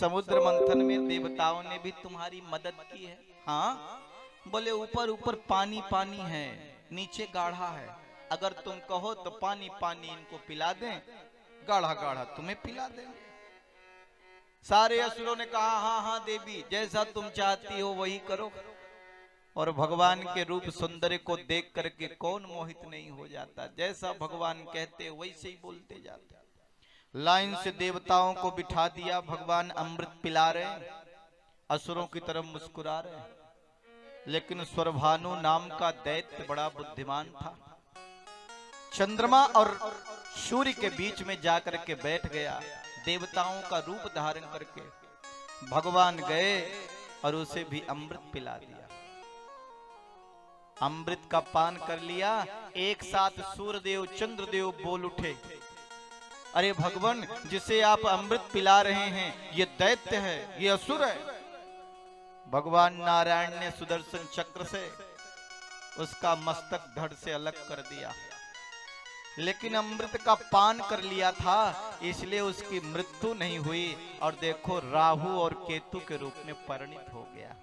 समुद्र मंथन में देवताओं ने भी तुम्हारी मदद की है। हाँ, बोले ऊपर ऊपर पानी पानी है, नीचे गाढ़ा है। अगर तुम कहो तो पानी पानी इनको पिला दें, गाढ़ा गाढ़ा तुम्हें पिला दें। सारे असुरों ने कहा हाँ हाँ देवी, जैसा तुम चाहती हो वही करो। और भगवान के रूप सौंदर्य को देख करके कौन मोहित नहीं हो जाता। जैसा भगवान कहते वैसे ही बोलते जाते। लाइन से देवताओं को बिठा दिया। भगवान अमृत पिला रहे, असुरों की तरफ मुस्कुरा रहे। लेकिन स्वरभानु नाम का दैत्य बड़ा बुद्धिमान था। चंद्रमा और सूर्य के बीच में जाकर के बैठ गया। देवताओं का रूप धारण करके भगवान गए और उसे भी अमृत पिला दिया। अमृत का पान कर लिया। एक साथ सूर्यदेव चंद्रदेव बोल उठे, अरे भगवान, जिसे आप अमृत पिला रहे हैं ये दैत्य है, ये असुर है। भगवान नारायण ने सुदर्शन चक्र से उसका मस्तक धड़ से अलग कर दिया। लेकिन अमृत का पान कर लिया था, इसलिए उसकी मृत्यु नहीं हुई। और देखो राहु और केतु के रूप में परिणित हो गया।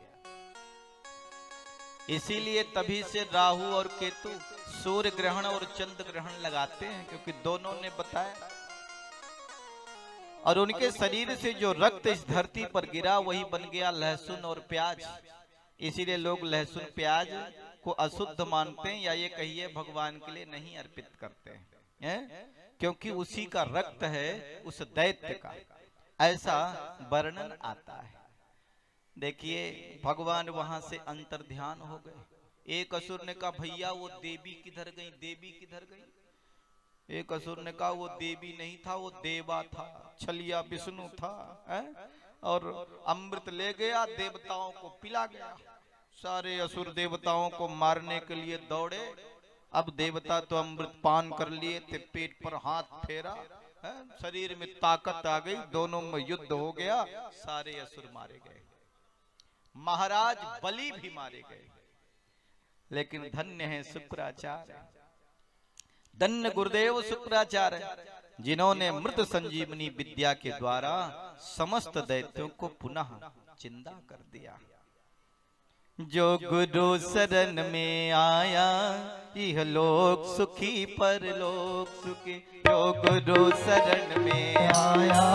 इसीलिए तभी से राहु और केतु सूर्य ग्रहण और चंद्र ग्रहण लगाते हैं, क्योंकि दोनों ने बताया। और उनके शरीर से जो रक्त इस धरती पर गिरा वही बन गया लहसुन और प्याज। इसीलिए लोग लहसुन प्याज को अशुद्ध मानते हैं, या ये कहिए भगवान के लिए नहीं अर्पित करते हैं, क्योंकि उसी का रक्त है उस दैत्य का, ऐसा वर्णन आता है। देखिए भगवान वहां से अंतर ध्यान हो गए। एक असुर ने कहा भैया वो देवी किधर गई, देवी किधर गई। एक असुर ने कहा वो देवी नहीं था, वो देवा था, छलिया विष्णु था, और अमृत ले गया, देवताओं को पिला गया। सारे असुर देवताओं को मारने के लिए दौड़े। अब देवता तो अमृत पान कर लिए थे, पेट पर हाथ फेरा, शरीर में ताकत आ गई, दोनों में युद्ध हो गया, सारे असुर मारे गए। महाराज बलि भी मारे गए। लेकिन धन्य है शुक्राचार्य, धन्य गुरुदेव शुक्राचार्य, जिन्होंने मृत संजीवनी विद्या के द्वारा समस्त दैत्यों को पुनः जिंदा कर दिया। जो गुरु शरण में आया यह लोक सुखी परलोक सुखी। जो गुरु शरण में आया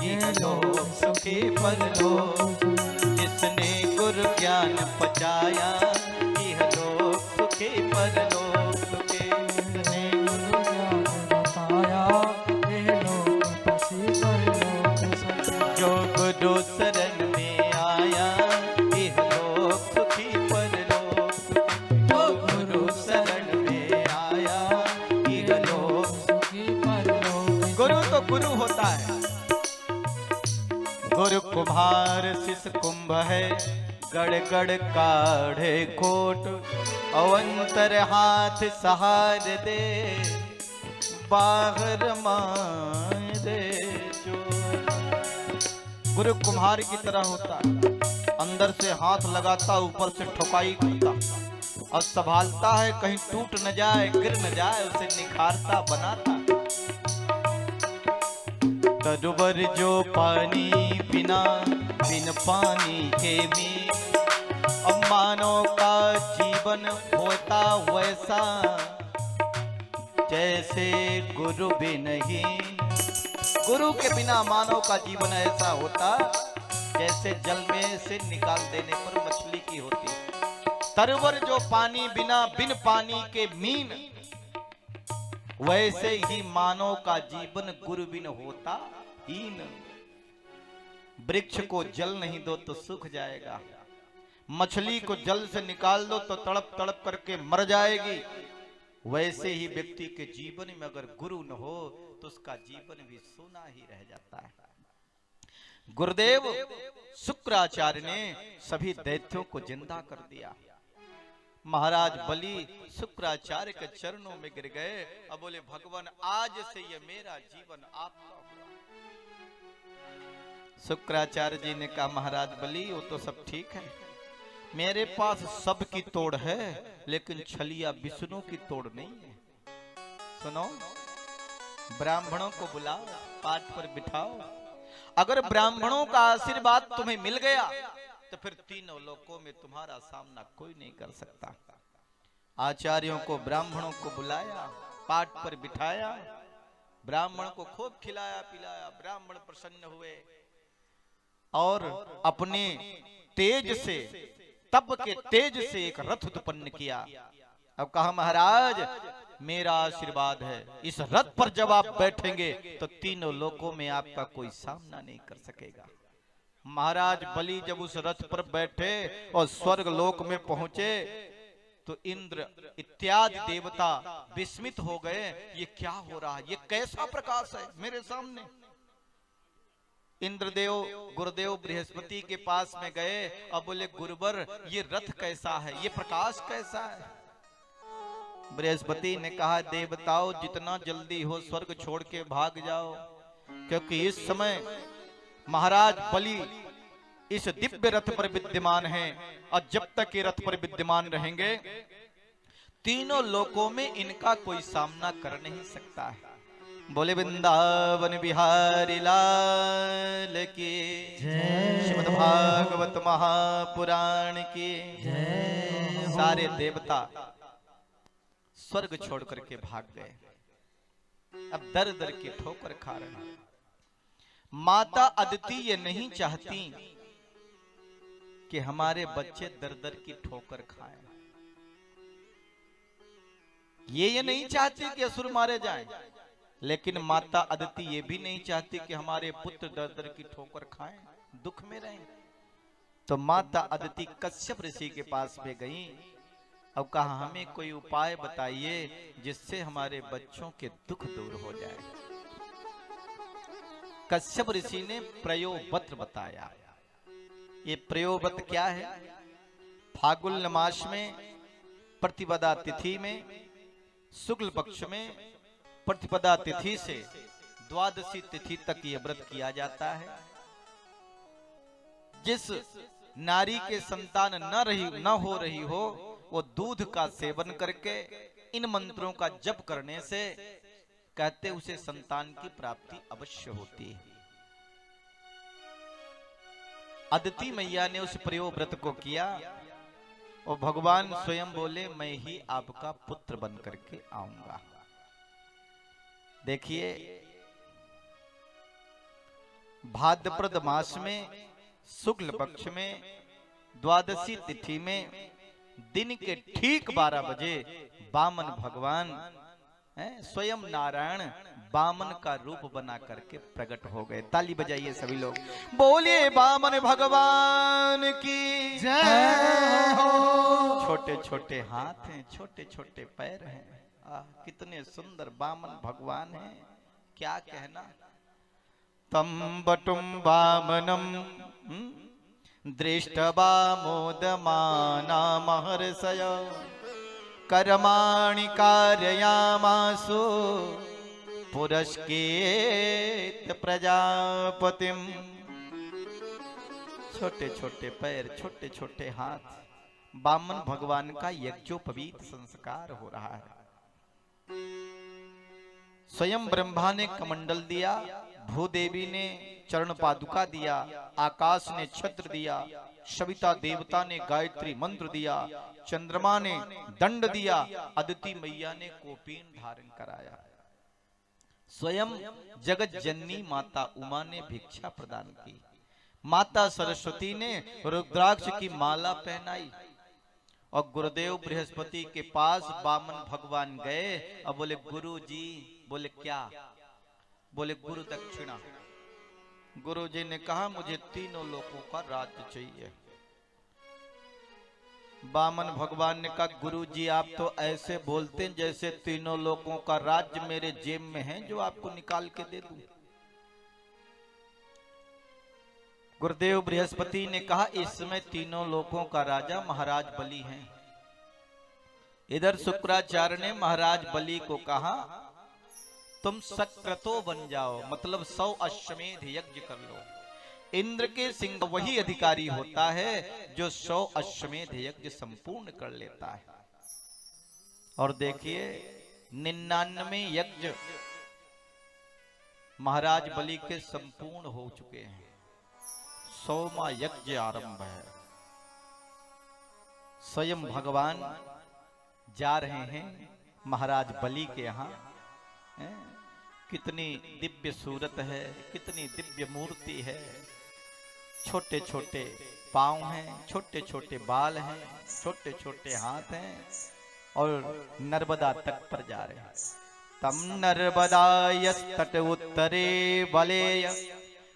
यह लोक सुखी परलोक। जिसने गुरु ज्ञान पचाया यह लोक सुखी परलोक सुखी। जिसने गुरु ज्ञान पचाया यह लोक सुखी परलोक सुखी। जो गुरु शरण में आया यह लोक सुखी परलोक सुखी। जो गुरु शरण में आया यह लोक सुखी परलोक। गुरु तो गुरु होता है। गुरु कुम्हार शिष्य कुंभ है, गड़ गड़ काढ़े कोट। अवंतर हाथ सहार दे, बाहर मारे चोट। गुरु कुम्हार की तरह होता है, अंदर से हाथ लगाता, ऊपर से ठोकाई करता और संभालता है, कहीं टूट न जाए, गिर न जाए, उसे निखारता बनाता। तरुवर जो पानी बिना बिन पानी के में, अब मानव का जीवन होता वैसा, जैसे गुरु बिन ही। गुरु के बिना मानव का जीवन ऐसा होता जैसे जल में से निकाल देने पर मछली की होती है। तरुवर जो पानी बिना बिन पानी के मीन, वैसे ही मानव का जीवन गुरु बिन होता हीन। वृक्ष को जल नहीं दो तो सूख जाएगा, मछली को जल से निकाल दो तो तड़प तड़प करके मर जाएगी। वैसे ही व्यक्ति के जीवन में अगर गुरु न हो तो उसका जीवन भी सूना ही रह जाता है। गुरुदेव शुक्राचार्य ने सभी दैत्यों को जिंदा कर दिया। महाराज बलि शुक्राचार्य के चरणों में गिर गए और बोले भगवान आज से ये मेरा जीवन आपका हुआ। शुक्राचार्य जी ने कहा महाराज बलि वो तो सब ठीक है, मेरे पास सबकी तोड़ है, लेकिन छलिया विष्णु की तोड़ नहीं है। सुनो, ब्राह्मणों को बुलाओ, पाठ पर बिठाओ अगर ब्राह्मणों का आशीर्वाद तुम्हें मिल गया तो फिर तीनों लोकों में तुम्हारा सामना कोई नहीं कर सकता। आचार्यों को, ब्राह्मणों को बुलाया, पाठ पर बिठाया, ब्राह्मण को खूब खिलाया पिलाया, ब्राह्मण प्रसन्न हुए और अपने तेज से, तप के तेज से एक रथ उत्पन्न किया। अब कहा महाराज मेरा आशीर्वाद है, इस रथ पर जब आप बैठेंगे तो तीनों लोकों में आपका कोई सामना नहीं कर सकेगा। महाराज बलि जब उस रथ पर बैठे और स्वर्ग लोक में पहुंचे तो इंद्र इत्यादि देवता विस्मित हो गए, ये क्या हो रहा है, ये कैसा प्रकाश है मेरे सामने। इंद्रदेव गुरुदेव बृहस्पति के पास में गए और बोले गुरुवर ये रथ कैसा है, ये प्रकाश कैसा है। बृहस्पति ने कहा देवताओं जितना जल्दी हो स्वर्ग छोड़ के भाग जाओ, क्योंकि इस समय महाराज बलि इस दिव्य रथ पर विद्यमान हैं और जब तक ये रथ पर विद्यमान रहेंगे तीनों लोकों में इनका कोई सामना कर नहीं सकता है। बोले वृंदावन बिहारी लाल की श्रीमद् भागवत महापुराण की। सारे देवता स्वर्ग छोड़ करके भाग गए, अब दर दर की ठोकर खा रहे हैं। माता अदिति ये नहीं चाहती कि हमारे बच्चे दर दर की ठोकर खाएं, ये नहीं चाहती कि असुर मारे जाएं, लेकिन माता अदिति ये भी नहीं चाहती कि हमारे पुत्र दर दर की ठोकर खाएं, दुख में रहें। तो माता अदिति कश्यप ऋषि के पास में गई। अब कहा हमें कोई उपाय बताइए जिससे हमारे बच्चों के दुख दूर हो जाए। कश्यप ऋषि ने प्रयोव्रत बताया। ये प्रयोव्रत क्या है? फाल्गुन मास में प्रतिपदा तिथि में शुक्ल पक्ष में प्रतिपदा तिथि से द्वादशी तिथि तक ये व्रत किया जाता है। जिस नारी के संतान न हो रही हो वो दूध का सेवन करके इन मंत्रों का जप करने से कहते उसे संतान की प्राप्ति अवश्य होती है। अदिति मैया ने उस प्रयोव्रत को किया और भगवान स्वयं बोले मैं ही आपका पुत्र बन करके आऊंगा। देखिए भाद्रपद मास में शुक्ल पक्ष में द्वादशी तिथि में दिन के ठीक 12 बजे वामन भगवान स्वयं नारायण वामन का रूप बना करके प्रकट हो गए। ताली बजाइए सभी लोग, बोलिए वामन भगवान की जय हो। छोटे छोटे हाथ हैं, छोटे छोटे पैर हैं, कितने सुंदर वामन भगवान हैं, क्या कहना। तम बटुम वामनम दृष्टवा मोदमाना महर्षय कर्माणि कारयामासु पुरस्केत प्रजापतिम। छोटे छोटे पैर, छोटे छोटे हाथ, वामन भगवान का यज्ञोपवीत संस्कार हो रहा है। स्वयं ब्रह्मा ने कमंडल दिया, भूदेवी ने चरण पादुका दिया, आकाश ने छत्र दिया, सविता देवता ने गायत्री मंत्र दिया, चंद्रमा ने दंड दिया, अदिति मैया ने कोपीन धारण कराया, स्वयं जगत जननी माता उमा ने भिक्षा प्रदान की, माता सरस्वती ने रुद्राक्ष की माला पहनाई। और गुरुदेव बृहस्पति के पास वामन भगवान गए और बोले गुरु जी, बोले क्या? बोले गुरु दक्षिणा। गुरु जी ने कहा मुझे तीनों लोगों का राज्य चाहिए। वामन भगवान ने कहा गुरु जी आप तो ऐसे बोलते हैं जैसे तीनों लोगों का राज्य मेरे जेब में है जो आपको निकाल के दे दूं। गुरुदेव बृहस्पति ने कहा इस समय तीनों लोगों का राजा महाराज बलि हैं। इधर शुक्राचार्य ने महाराज बलि को कहा तुम सक्रतो बन जाओ, मतलब 100 अश्वमेध यज्ञ कर लो। इंद्र के सिंह वही अधिकारी होता है जो 100 अश्वमेध यज्ञ संपूर्ण कर लेता है। और देखिए 99 यज्ञ महाराज बलि के संपूर्ण हो चुके हैं। 100वां यज्ञ आरंभ है। स्वयं भगवान जा रहे हैं महाराज बलि के यहाँ। कितनी दिव्य सूरत है, कितनी दिव्य मूर्ति है। छोटे छोटे पांव हैं, छोटे छोटे बाल हैं, छोटे छोटे हाथ हैं और नर्मदा तट पर जा रहे हैं। तम नर्मदायस्तट उत्तरे बलेय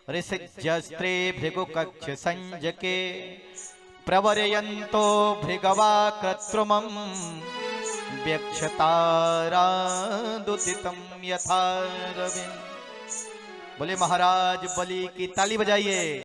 ऋषिजस्त्रे भृगुकक्ष संजके प्रवर्यन्तो भृगवा कृत्रिमं व्यक्षतारादुदितं यथा रविं। बोले महाराज बलि की ताली बजाइए।